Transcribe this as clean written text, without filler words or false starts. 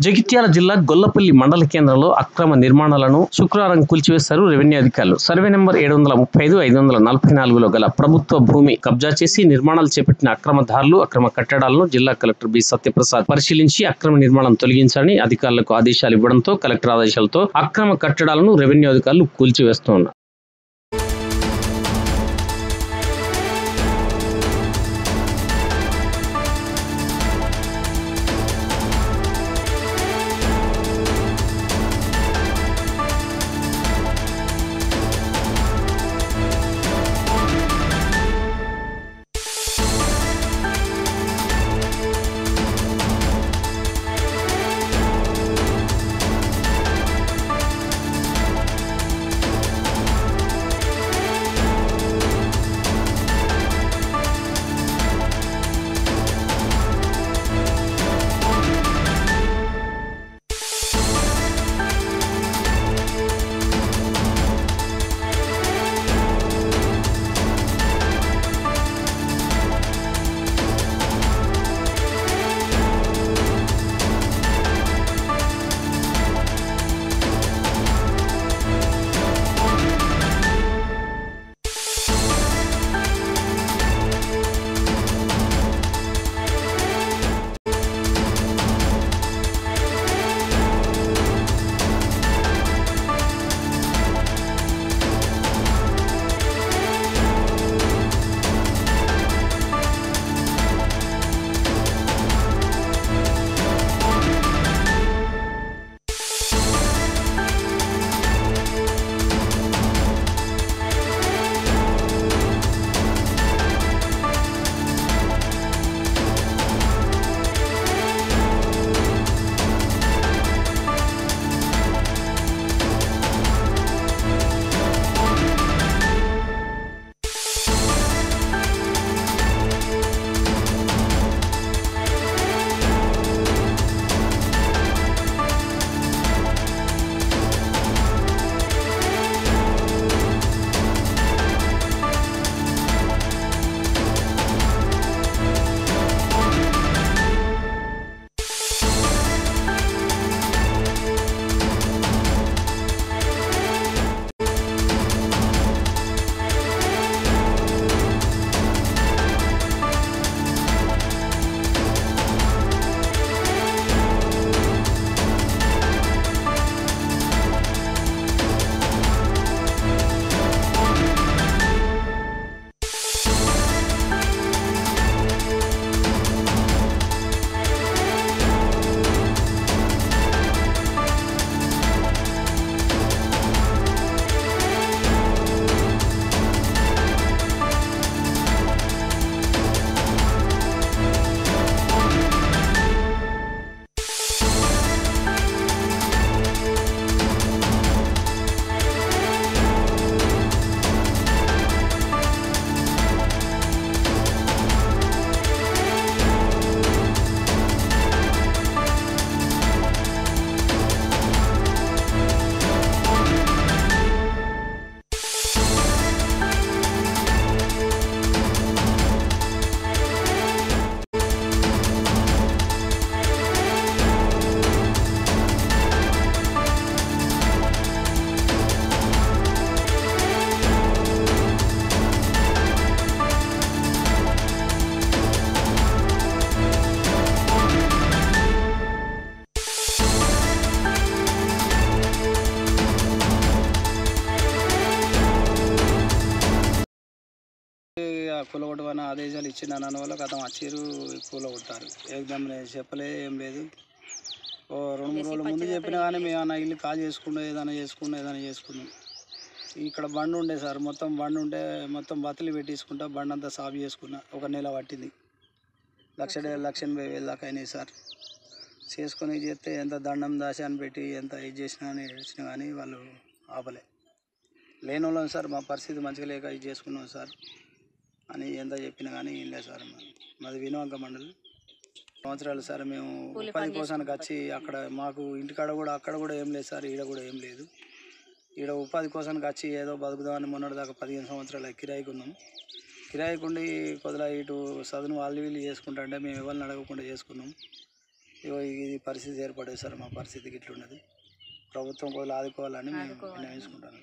జగిత్యాల జిల్లా గొల్లపల్లి మండల కేంద్రంలో అక్రమ నిర్మాణాలను శుక్రవారం కూల్చివేశారు రెవెన్యూ అధికారులు. సర్వే నెంబర్ 735, 544లో గల ప్రభుత్వ భూమి కబ్జా చేసి నిర్మాణాలు చేపట్టిన అక్రమదారులు, అక్రమ కట్టడాలను జిల్లా కలెక్టర్ బి సత్యప్రసాద్ పరిశీలించి అక్రమ నిర్మాణం తొలగించాలని అధికారులకు ఆదేశాలు ఇవ్వడంతో కలెక్టర్ ఆదేశాలతో అక్రమ కట్టడాలను రెవెన్యూ అధికారులు కూల్చివేస్తున్నారు. కూలగొట్టమని ఆదేశాలు ఇచ్చిన అన్న వాళ్ళు గతం వచ్చారు, కూలగొట్టారు. ఏకదమ్ చెప్పలే, ఏం లేదు. ఓ 2-3 రోజుల ముందు చెప్పినా కానీ మేము అన్న ఇల్లు కాల్ ఏదైనా చేసుకున్నాం. ఇక్కడ బండి ఉండే సార్, మొత్తం బండి ఉంటే మొత్తం బతులు పెట్టించుకుంటా బండి అంతా సాఫ్ చేసుకున్నా. 1 నెల పట్టింది. 1,80,000 దాకా అయినాయి సార్. చేసుకొని చేస్తే ఎంత దండం దాశాన్ని పెట్టి ఎంత ఇది చేసినా అని ఏడ్చినా కానీ వాళ్ళు ఆపలే. లేని వాళ్ళం సార్, మా పరిస్థితి మంచిగా లేక ఇది చేసుకున్నాం సార్ అని ఎంత చెప్పినా కానీ ఏం లేదు సార్. మాది వినువంక మండలి. సంవత్సరాలు సార్ మేము ఉపాధి కోసానికి వచ్చి అక్కడ మాకు ఇంటికాడ కూడా అక్కడ కూడా ఏం లేదు సార్, ఈడ కూడా ఏం లేదు. ఈడ ఉపాధి కోసానికి వచ్చి ఏదో బతుకుదామని మొన్నటి దాకా 15 సంవత్సరాలు కిరాయికి ఉన్నాం. కిరాయికి ఉండి కొద్దిగా ఇటు చదువును వాళ్ళు వీళ్ళు చేసుకుంటా అంటే మేము ఎవరిని అడగకుండా చేసుకున్నాం. ఇగో ఇది పరిస్థితి ఏర్పడేది సార్. మా పరిస్థితికి ఇట్లున్నది. ప్రభుత్వం కొద్దిగా ఆదుకోవాలని మేము విన్నవించుకుంటాను.